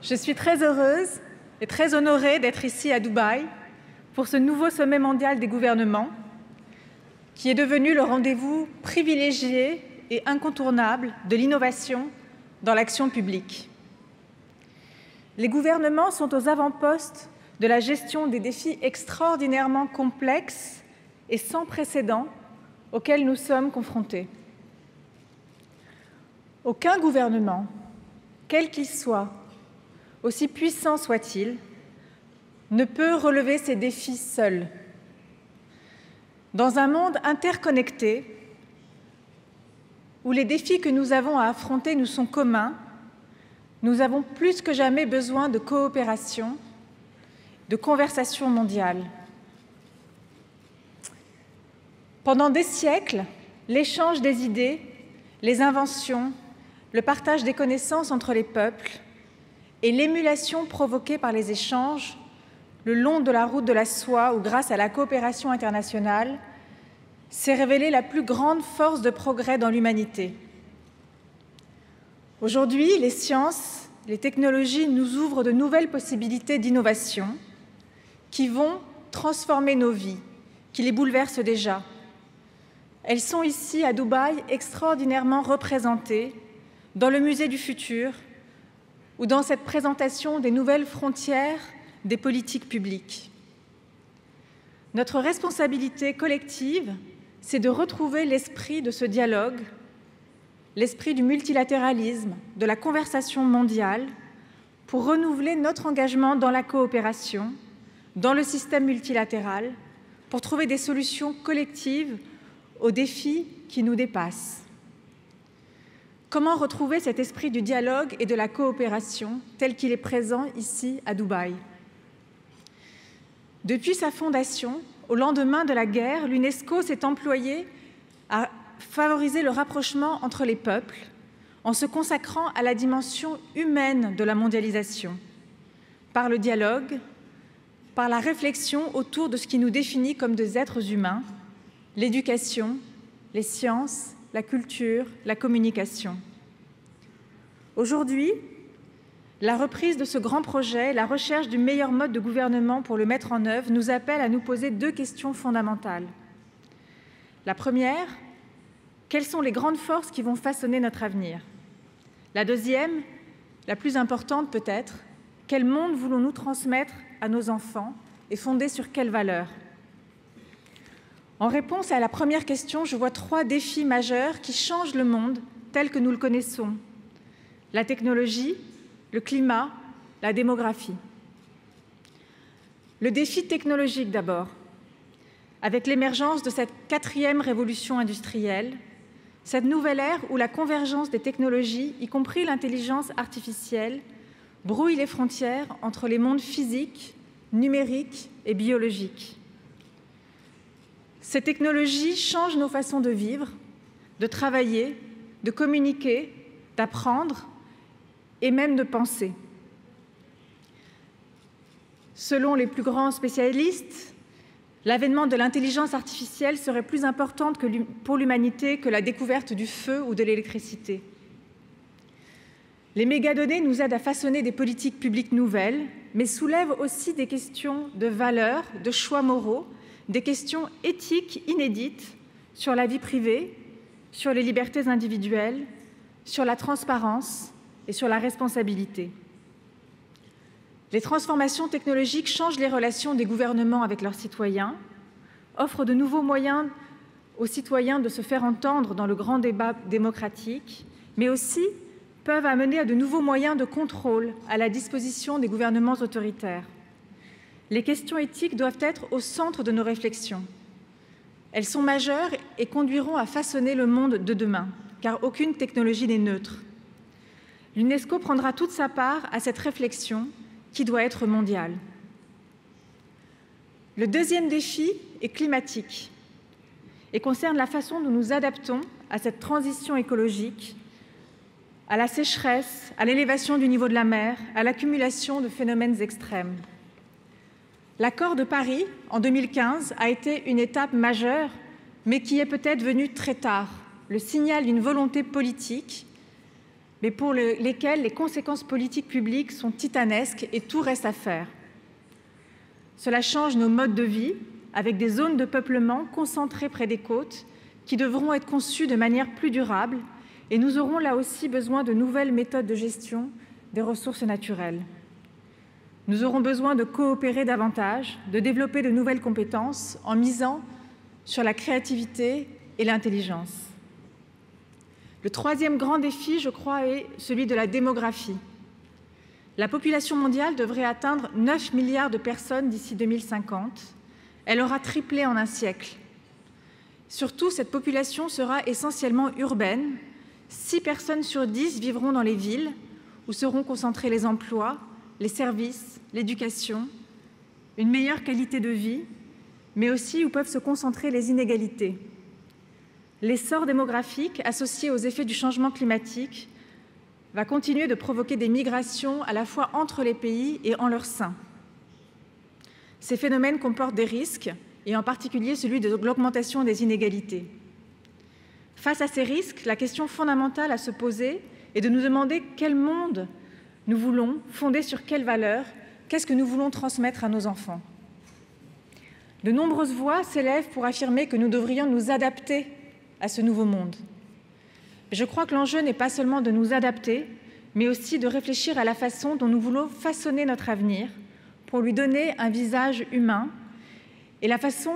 Je suis très heureuse et très honorée d'être ici à Dubaï pour ce nouveau sommet mondial des gouvernements qui est devenu le rendez-vous privilégié et incontournable de l'innovation dans l'action publique. Les gouvernements sont aux avant-postes de la gestion des défis extraordinairement complexes et sans précédent auxquels nous sommes confrontés. Aucun gouvernement, quel qu'il soit, aussi puissant soit-il, ne peut relever ces défis seul. Dans un monde interconnecté, où les défis que nous avons à affronter nous sont communs, nous avons plus que jamais besoin de coopération, de conversation mondiale. Pendant des siècles, l'échange des idées, les inventions, le partage des connaissances entre les peuples et l'émulation provoquée par les échanges le long de la route de la soie ou grâce à la coopération internationale s'est révélée la plus grande force de progrès dans l'humanité. Aujourd'hui, les sciences, les technologies nous ouvrent de nouvelles possibilités d'innovation qui vont transformer nos vies, qui les bouleversent déjà. Elles sont ici, à Dubaï, extraordinairement représentées dans le Musée du futur ou dans cette présentation des nouvelles frontières des politiques publiques. Notre responsabilité collective, c'est de retrouver l'esprit de ce dialogue, l'esprit du multilatéralisme, de la conversation mondiale, pour renouveler notre engagement dans la coopération, dans le système multilatéral, pour trouver des solutions collectives aux défis qui nous dépassent. Comment retrouver cet esprit du dialogue et de la coopération tel qu'il est présent ici à Dubaï? Depuis sa fondation, au lendemain de la guerre, l'UNESCO s'est employée à favoriser le rapprochement entre les peuples en se consacrant à la dimension humaine de la mondialisation, par le dialogue, par la réflexion autour de ce qui nous définit comme des êtres humains, l'éducation, les sciences, la culture, la communication. Aujourd'hui, la reprise de ce grand projet, la recherche du meilleur mode de gouvernement pour le mettre en œuvre, nous appelle à nous poser deux questions fondamentales. La première, quelles sont les grandes forces qui vont façonner notre avenir? La deuxième, la plus importante peut-être, quel monde voulons-nous transmettre à nos enfants et fondé sur quelles valeurs? En réponse à la première question, je vois trois défis majeurs qui changent le monde tel que nous le connaissons. La technologie, le climat, la démographie. Le défi technologique d'abord, avec l'émergence de cette quatrième révolution industrielle, cette nouvelle ère où la convergence des technologies, y compris l'intelligence artificielle, brouille les frontières entre les mondes physiques, numériques et biologiques. Ces technologies changent nos façons de vivre, de travailler, de communiquer, d'apprendre et même de penser. Selon les plus grands spécialistes, l'avènement de l'intelligence artificielle serait plus importante pour l'humanité que la découverte du feu ou de l'électricité. Les mégadonnées nous aident à façonner des politiques publiques nouvelles, mais soulèvent aussi des questions de valeurs, de choix moraux, des questions éthiques inédites sur la vie privée, sur les libertés individuelles, sur la transparence et sur la responsabilité. Les transformations technologiques changent les relations des gouvernements avec leurs citoyens, offrent de nouveaux moyens aux citoyens de se faire entendre dans le grand débat démocratique, mais aussi peuvent amener à de nouveaux moyens de contrôle à la disposition des gouvernements autoritaires. Les questions éthiques doivent être au centre de nos réflexions. Elles sont majeures et conduiront à façonner le monde de demain, car aucune technologie n'est neutre. L'UNESCO prendra toute sa part à cette réflexion qui doit être mondiale. Le deuxième défi est climatique et concerne la façon dont nous adaptons à cette transition écologique, à la sécheresse, à l'élévation du niveau de la mer, à l'accumulation de phénomènes extrêmes. L'accord de Paris, en 2015, a été une étape majeure, mais qui est peut-être venue très tard, le signal d'une volonté politique mais pour lesquels les conséquences politiques publiques sont titanesques et tout reste à faire. Cela change nos modes de vie, avec des zones de peuplement concentrées près des côtes qui devront être conçues de manière plus durable, et nous aurons là aussi besoin de nouvelles méthodes de gestion des ressources naturelles. Nous aurons besoin de coopérer davantage, de développer de nouvelles compétences en misant sur la créativité et l'intelligence. Le troisième grand défi, je crois, est celui de la démographie. La population mondiale devrait atteindre 9 milliards de personnes d'ici 2050. Elle aura triplé en un siècle. Surtout, cette population sera essentiellement urbaine. 6 personnes sur 10 vivront dans les villes, où seront concentrés les emplois, les services, l'éducation, une meilleure qualité de vie, mais aussi où peuvent se concentrer les inégalités. L'essor démographique, associé aux effets du changement climatique, va continuer de provoquer des migrations à la fois entre les pays et en leur sein. Ces phénomènes comportent des risques, et en particulier celui de l'augmentation des inégalités. Face à ces risques, la question fondamentale à se poser est de nous demander quel monde nous voulons, fondé sur quelles valeurs, qu'est-ce que nous voulons transmettre à nos enfants. De nombreuses voix s'élèvent pour affirmer que nous devrions nous adapter à ce nouveau monde. Je crois que l'enjeu n'est pas seulement de nous adapter, mais aussi de réfléchir à la façon dont nous voulons façonner notre avenir pour lui donner un visage humain et la façon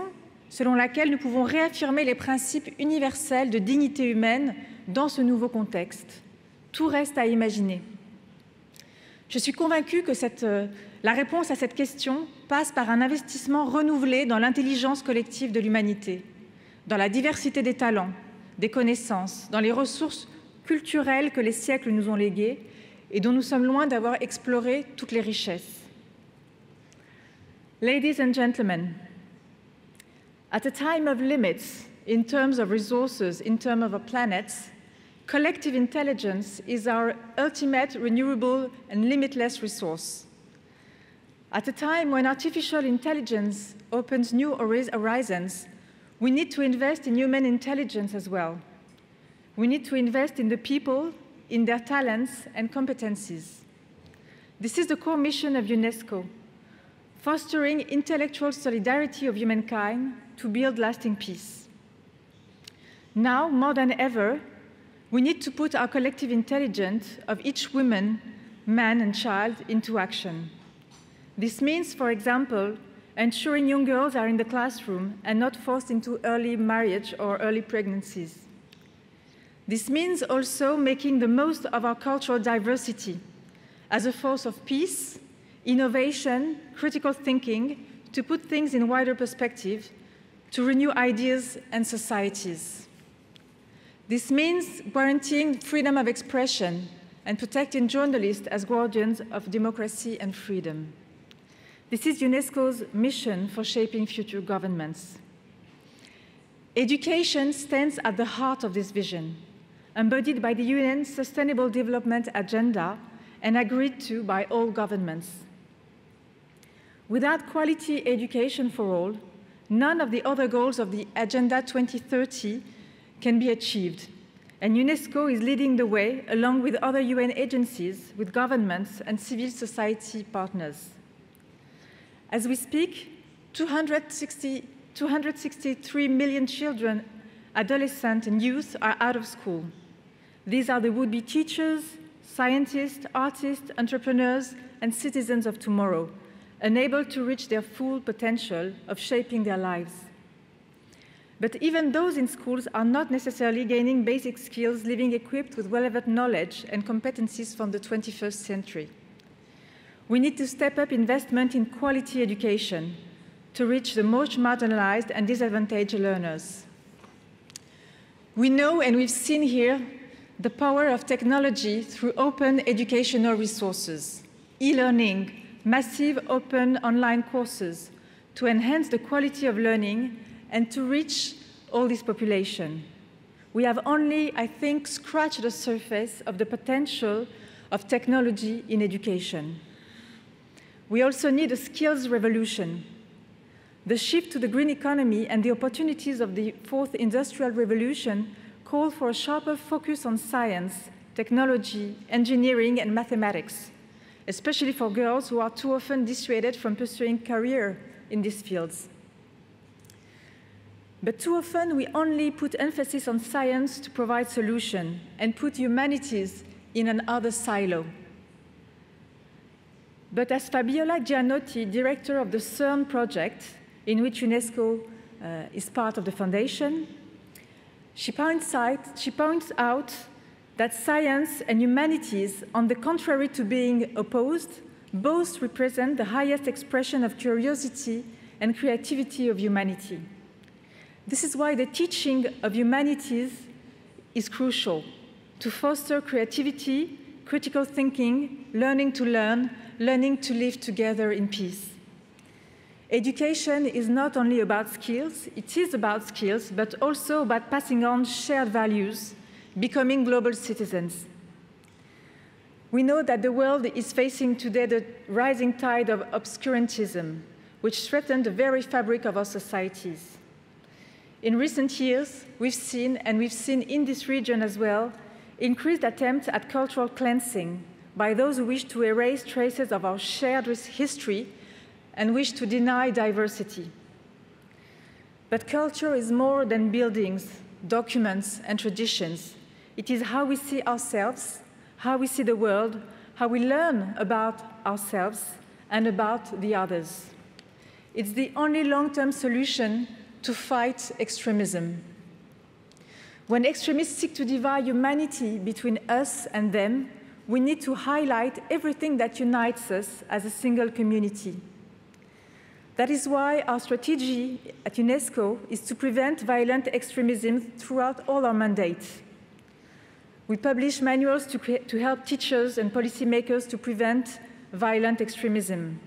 selon laquelle nous pouvons réaffirmer les principes universels de dignité humaine dans ce nouveau contexte. Tout reste à imaginer. Je suis convaincue que la réponse à cette question passe par un investissement renouvelé dans l'intelligence collective de l'humanité, dans la diversité des talents, des connaissances, dans les ressources culturelles que les siècles nous ont léguées et dont nous sommes loin d'avoir exploré toutes les richesses. Ladies and gentlemen, at a time of limits in terms of resources, in terms of our planet, collective intelligence is our ultimate renewable and limitless resource. At a time when artificial intelligence opens new horizons, we need to invest in human intelligence as well. We need to invest in the people, in their talents and competencies. This is the core mission of UNESCO, fostering intellectual solidarity of humankind to build lasting peace. Now, more than ever, we need to put our collective intelligence of each woman, man, and child into action. This means, for example, ensuring young girls are in the classroom and not forced into early marriage or early pregnancies. This means also making the most of our cultural diversity as a force of peace, innovation, critical thinking, to put things in wider perspective, to renew ideas and societies. This means guaranteeing freedom of expression and protecting journalists as guardians of democracy and freedom. This is UNESCO's mission for shaping future governments. Education stands at the heart of this vision, embodied by the UN Sustainable Development Agenda and agreed to by all governments. Without quality education for all, none of the other goals of the Agenda 2030 can be achieved, and UNESCO is leading the way along with other UN agencies, with governments and civil society partners. As we speak, 263 million children, adolescents and youth are out of school. These are the would-be teachers, scientists, artists, entrepreneurs, and citizens of tomorrow, unable to reach their full potential of shaping their lives. But even those in schools are not necessarily gaining basic skills, living equipped with relevant knowledge and competencies from the 21st century. We need to step up investment in quality education to reach the most marginalized and disadvantaged learners. We know, and we've seen here, the power of technology through open educational resources, e-learning, massive open online courses to enhance the quality of learning and to reach all this population. We have only, I think, scratched the surface of the potential of technology in education. We also need a skills revolution. The shift to the green economy and the opportunities of the fourth industrial revolution call for a sharper focus on science, technology, engineering, and mathematics, especially for girls who are too often dissuaded from pursuing career in these fields. But too often, we only put emphasis on science to provide solutions and put humanities in another silo. But as Fabiola Gianotti, director of the CERN project, in which UNESCO is part of the foundation, she points out that science and humanities, on the contrary to being opposed, both represent the highest expression of curiosity and creativity of humanity. This is why the teaching of humanities is crucial to foster creativity, critical thinking, learning to learn, learning to live together in peace. Education is not only about skills, it is about skills, but also about passing on shared values, becoming global citizens. We know that the world is facing today the rising tide of obscurantism, which threatens the very fabric of our societies. In recent years, we've seen in this region as well, increased attempts at cultural cleansing by those who wish to erase traces of our shared history and wish to deny diversity. But culture is more than buildings, documents, and traditions. It is how we see ourselves, how we see the world, how we learn about ourselves and about the others. It's the only long-term solution to fight extremism. When extremists seek to divide humanity between us and them, we need to highlight everything that unites us as a single community. That is why our strategy at UNESCO is to prevent violent extremism throughout all our mandates. We publish manuals to help teachers and policymakers to prevent violent extremism.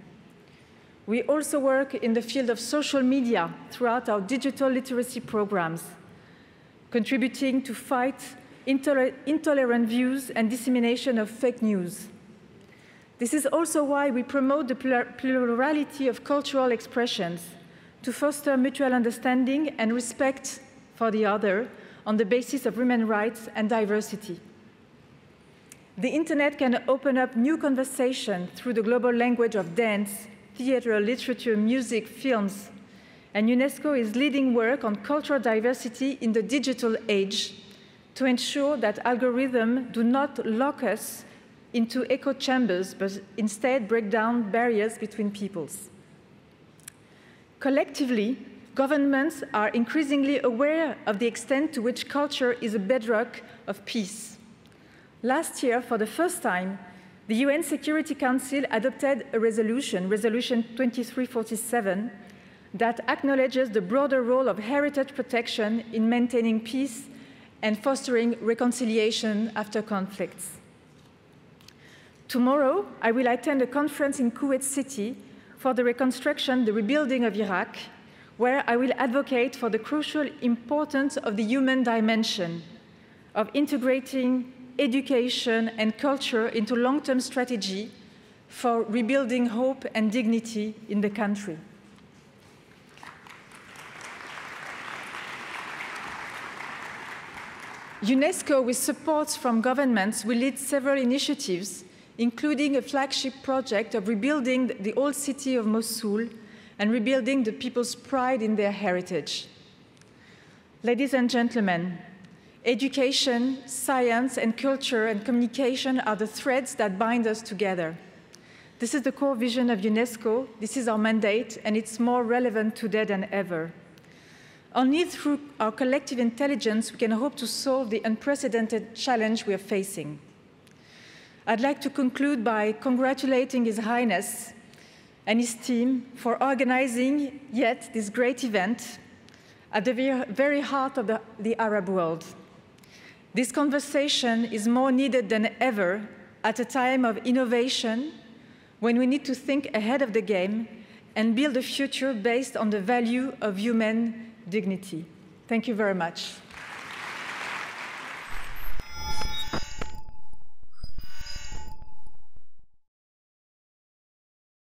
We also work in the field of social media throughout our digital literacy programs, contributing to fight intolerant views and dissemination of fake news. This is also why we promote the plurality of cultural expressions to foster mutual understanding and respect for the other on the basis of human rights and diversity. The Internet can open up new conversation through the global language of dance, theater, literature, music, films, and UNESCO is leading work on cultural diversity in the digital age to ensure that algorithms do not lock us into echo chambers, but instead break down barriers between peoples. Collectively, governments are increasingly aware of the extent to which culture is a bedrock of peace. Last year, for the first time, the UN Security Council adopted a resolution, Resolution 2347, that acknowledges the broader role of heritage protection in maintaining peace and fostering reconciliation after conflicts. Tomorrow, I will attend a conference in Kuwait City for the reconstruction, the rebuilding of Iraq, where I will advocate for the crucial importance of the human dimension, of integrating education and culture into long-term strategy for rebuilding hope and dignity in the country. UNESCO, with support from governments, will lead several initiatives, including a flagship project of rebuilding the old city of Mosul and rebuilding the people's pride in their heritage. Ladies and gentlemen, education, science, and culture and communication are the threads that bind us together. This is the core vision of UNESCO, this is our mandate, and it's more relevant today than ever. Only through our collective intelligence we can hope to solve the unprecedented challenge we are facing. I'd like to conclude by congratulating His Highness and his team for organizing yet this great event at the very heart of the Arab world. This conversation is more needed than ever at a time of innovation, when we need to think ahead of the game and build a future based on the value of human dignity. Thank you very much.